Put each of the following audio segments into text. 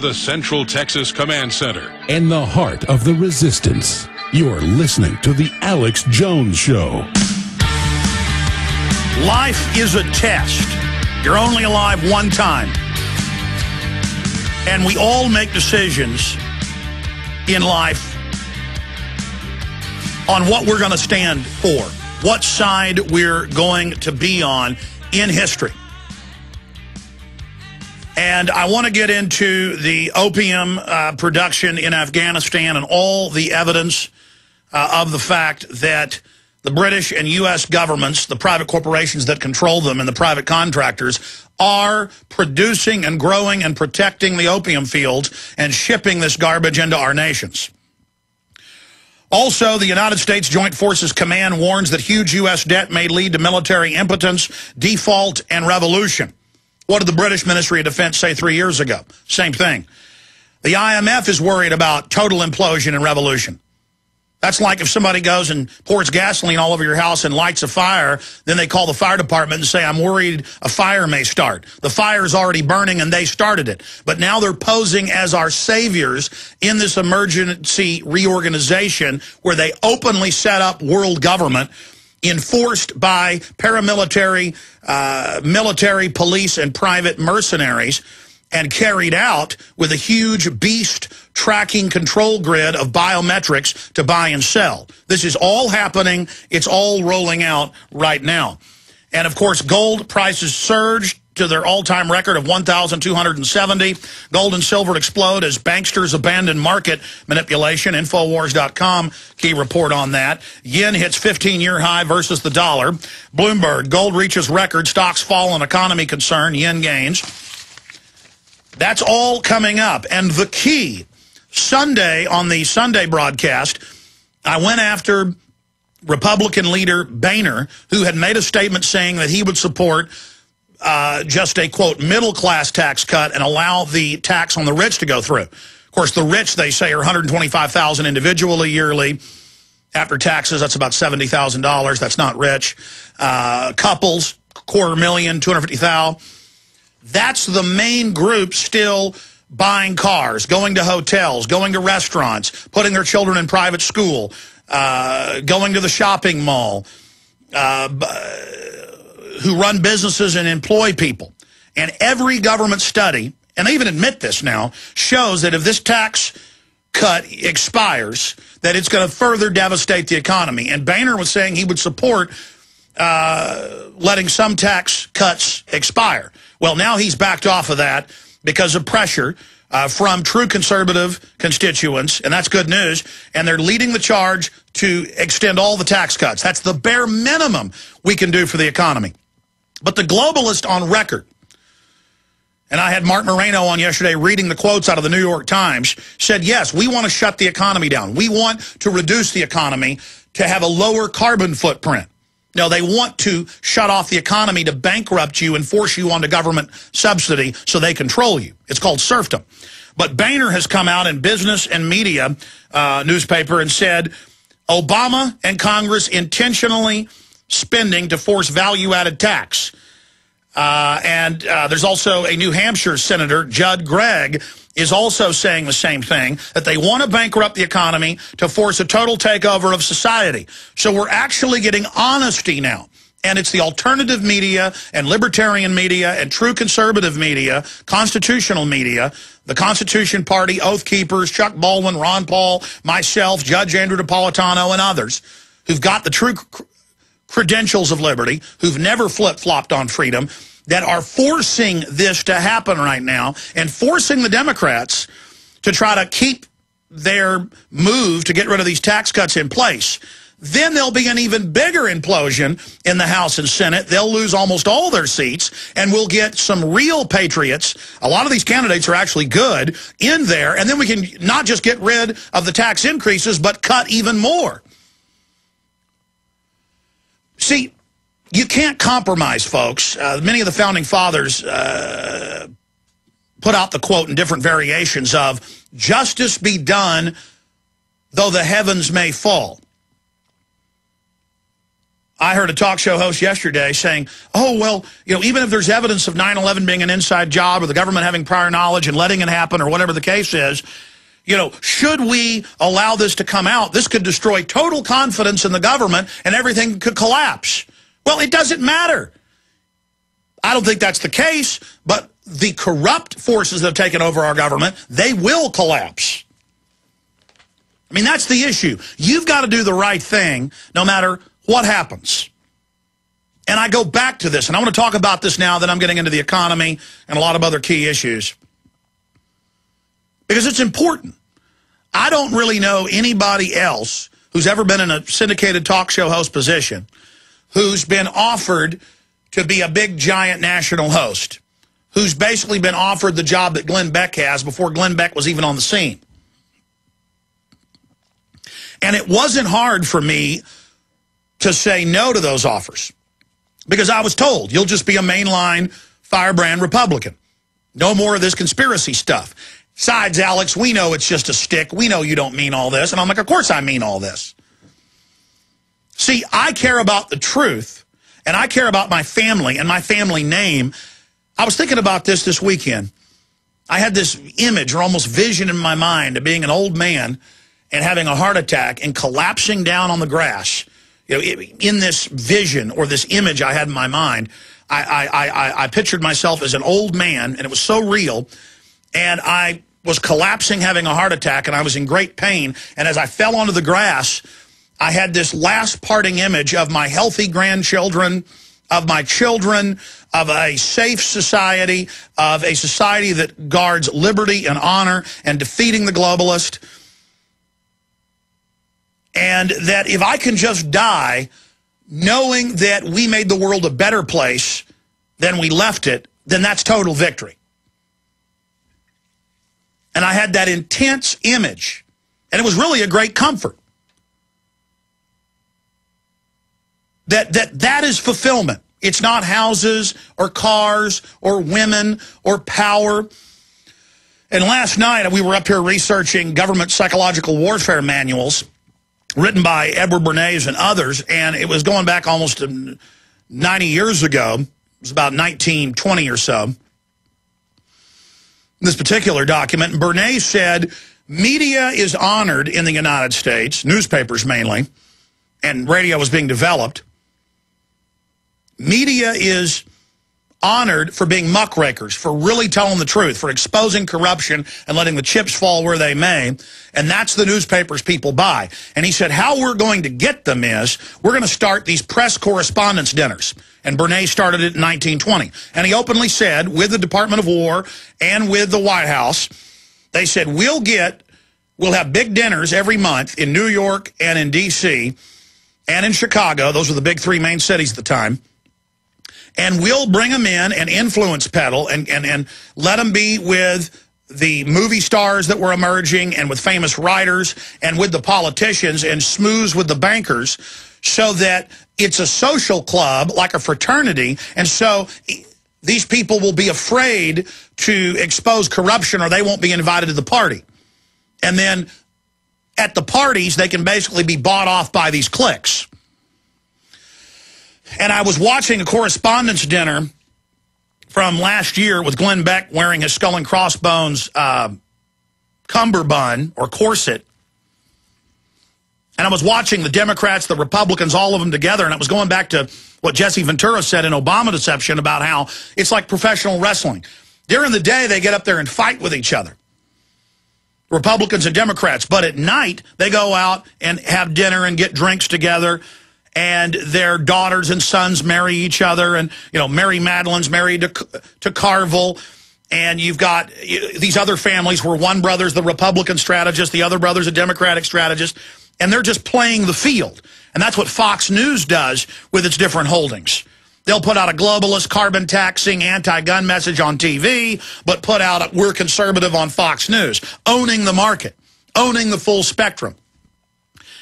The Central Texas Command Center. In the heart of the resistance, you're listening to The Alex Jones Show. Life is a test. You're only alive one time. And we all make decisions in life on what we're going to stand for, what side we're going to be on in history. And I want to get into the opium production in Afghanistan and all the evidence of the fact that the British and U.S. governments, the private corporations that control them and the private contractors are producing and growing and protecting the opium fields and shipping this garbage into our nations. Also, the United States Joint Forces Command warns that huge U.S. debt may lead to military impotence, default, and revolution. What did the British Ministry of Defense say 3 years ago? Same thing. The IMF is worried about total implosion and revolution. That's like if somebody goes and pours gasoline all over your house and lights a fire, then they call the fire department and say, I'm worried a fire may start. The fire's already burning and they started it. But now they're posing as our saviors in this emergency reorganization where they openly set up world government enforced by paramilitary, military, police, and private mercenaries, and carried out with a huge beast tracking control grid of biometrics to buy and sell. This is all happening. It's all rolling out right now. And, of course, gold prices surged to their all-time record of 1,270. Gold and silver explode as banksters abandon market manipulation. Infowars.com, key report on that. Yen hits 15-year high versus the dollar. Bloomberg, gold reaches record, stocks fall on economy concern, yen gains. That's all coming up. And the key, Sunday, on the Sunday broadcast, I went after Republican leader Boehner, who had made a statement saying that he would support just a, quote, middle-class tax cut and allow the tax on the rich to go through. Of course, the rich, they say, are $125,000 individually yearly. After taxes, that's about $70,000. That's not rich. Couples, $250,000, $250,000. That's the main group still buying cars, going to hotels, going to restaurants, putting their children in private school, going to the shopping mall, who run businesses and employ people. And every government study, and they even admit this now, shows that if this tax cut expires, that it's going to further devastate the economy. And Boehner was saying he would support letting some tax cuts expire. Well, now he's backed off of that because of pressure from true conservative constituents, and that's good news, and they're leading the charge to extend all the tax cuts. That's the bare minimum we can do for the economy. But the globalist on record, and I had Mark Moreno on yesterday reading the quotes out of the New York Times, said, yes, we want to shut the economy down. We want to reduce the economy to have a lower carbon footprint. No, they want to shut off the economy to bankrupt you and force you onto government subsidy so they control you. It's called serfdom. But Boehner has come out in Business and Media newspaper and said Obama and Congress intentionally spending to force value-added tax. There's also a New Hampshire Senator, Judd Gregg, is also saying the same thing, that they want to bankrupt the economy to force a total takeover of society. So we're actually getting honesty now. And it's the alternative media and libertarian media and true conservative media, constitutional media, the Constitution Party, Oath Keepers, Chuck Baldwin, Ron Paul, myself, Judge Andrew Napolitano, and others who've got the true credentials of liberty, who've never flip-flopped on freedom, that are forcing this to happen right now and forcing the Democrats to try to keep their move to get rid of these tax cuts in place. Then there'll be an even bigger implosion in the House and Senate. They'll lose almost all their seats, and we'll get some real patriots. A lot of these candidates are actually good in there, and then we can not just get rid of the tax increases, but cut even more. See, you can't compromise, folks. Many of the Founding Fathers put out the quote in different variations of, justice be done though the heavens may fall. I heard a talk show host yesterday saying, oh, well, even if there's evidence of 9/11 being an inside job or the government having prior knowledge and letting it happen or whatever the case is, should we allow this to come out? This could destroy total confidence in the government and everything could collapse. Well, it doesn't matter. I don't think that's the case, but the corrupt forces that have taken over our government, they will collapse. I mean, that's the issue. You've got to do the right thing no matter what happens. And I go back to this, and I want to talk about this now that I'm getting into the economy and a lot of other key issues. Because it's important. I don't really know anybody else who's ever been in a syndicated talk show host position who's been offered to be a big, giant national host, who's basically been offered the job that Glenn Beck has before Glenn Beck was even on the scene. And it wasn't hard for me to say no to those offers because I was told, you'll just be a mainline firebrand Republican. No more of this conspiracy stuff. Besides, Alex, we know it's just a stick. We know you don't mean all this. And I'm like, of course I mean all this. See, I care about the truth, and I care about my family and my family name. I was thinking about this weekend. I had this image or almost vision in my mind of being an old man and having a heart attack and collapsing down on the grass. In this vision or this image I had in my mind, I pictured myself as an old man, and it was so real. And I was collapsing, having a heart attack, and I was in great pain. And as I fell onto the grass, I had this last parting image of my healthy grandchildren, of my children, of a safe society, of a society that guards liberty and honor and defeating the globalist. And that if I can just die knowing that we made the world a better place than we left it, then that's total victory. And I had that intense image, and it was really a great comfort. That is fulfillment. It's not houses or cars or women or power. And last night we were up here researching government psychological warfare manuals written by Edward Bernays and others, and it was going back almost 90 years ago. It was about 1920 or so. This particular document, Bernays said, media is honored in the United States, newspapers mainly, and radio was being developed. Media is honored for being muckrakers, for really telling the truth, for exposing corruption and letting the chips fall where they may. And that's the newspapers people buy. And he said, how we're going to get them is we're going to start these press correspondence dinners. And Bernays started it in 1920. And he openly said, with the Department of War and with the White House, they said, we'll have big dinners every month in New York and in D.C. and in Chicago. Those were the big three main cities at the time. And we'll bring them in and influence peddle and let them be with the movie stars that were emerging and with famous writers and with the politicians and smooze with the bankers so that it's a social club like a fraternity. And so these people will be afraid to expose corruption or they won't be invited to the party. And then at the parties, they can basically be bought off by these cliques. And I was watching a correspondence dinner from last year with Glenn Beck wearing his skull and crossbones cummerbund or corset. And I was watching the Democrats, the Republicans, all of them together, and I was going back to what Jesse Ventura said in Obama Deception about how it's like professional wrestling. During the day, they get up there and fight with each other, Republicans and Democrats. But at night, they go out and have dinner and get drinks together, and their daughters and sons marry each other. And, Mary Madeline's married to Carville. And you've got these other families where one brother's the Republican strategist, the other brother's a Democratic strategist. And they're just playing the field. And that's what Fox News does with its different holdings. They'll put out a globalist, carbon taxing, anti-gun message on TV, but put out a we're conservative on Fox News, owning the market, owning the full spectrum.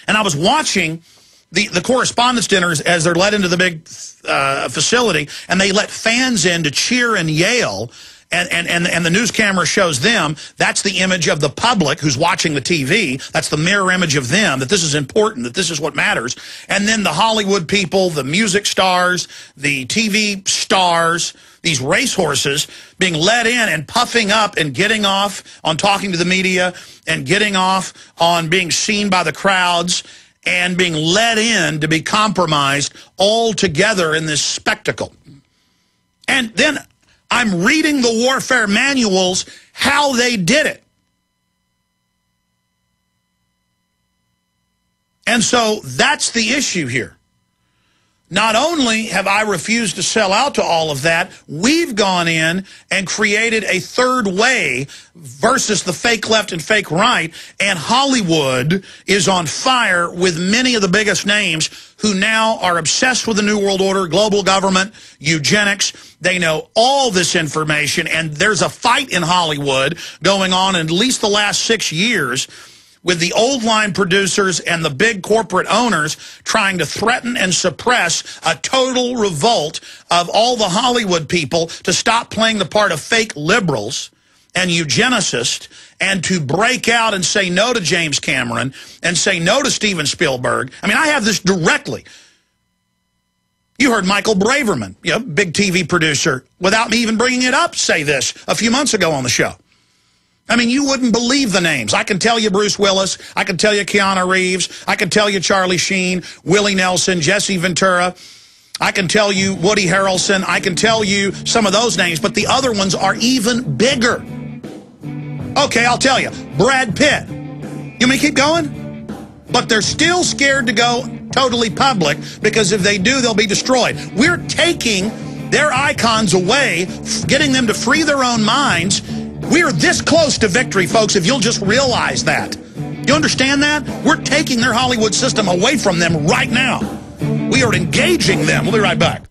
And I was watching the correspondence dinners as they're led into the big facility, and they let fans in to cheer and yell and the news camera shows them, that's the image of the public who's watching the TV. That's the mirror image of them, that this is important, that this is what matters. And then the Hollywood people, the music stars, the TV stars, these racehorses being led in and puffing up and getting off on talking to the media and getting off on being seen by the crowds and being led in to be compromised all together in this spectacle. And then I'm reading the warfare manuals, how they did it. And so that's the issue here. Not only have I refused to sell out to all of that, we've gone in and created a third way versus the fake left and fake right, and Hollywood is on fire with many of the biggest names who now are obsessed with the New World Order, global government, eugenics. They know all this information, and there's a fight in Hollywood going on in at least the last 6 years with the old line producers and the big corporate owners trying to threaten and suppress a total revolt of all the Hollywood people to stop playing the part of fake liberals and eugenicists and to break out and say no to James Cameron and say no to Steven Spielberg. I mean, I have this directly. You heard Michael Braverman, big TV producer, without me even bringing it up, say this a few months ago on the show. I mean, you wouldn't believe the names. I can tell you Bruce Willis. I can tell you Keanu Reeves. I can tell you Charlie Sheen, Willie Nelson, Jesse Ventura. I can tell you Woody Harrelson. I can tell you some of those names, but the other ones are even bigger. Okay, I'll tell you. Brad Pitt. You want me to keep going? But they're still scared to go totally public because if they do, they'll be destroyed. We're taking their icons away, getting them to free their own minds. We're this close to victory, folks, if you'll just realize that. You understand that? We're taking their Hollywood system away from them right now. We are engaging them. We'll be right back.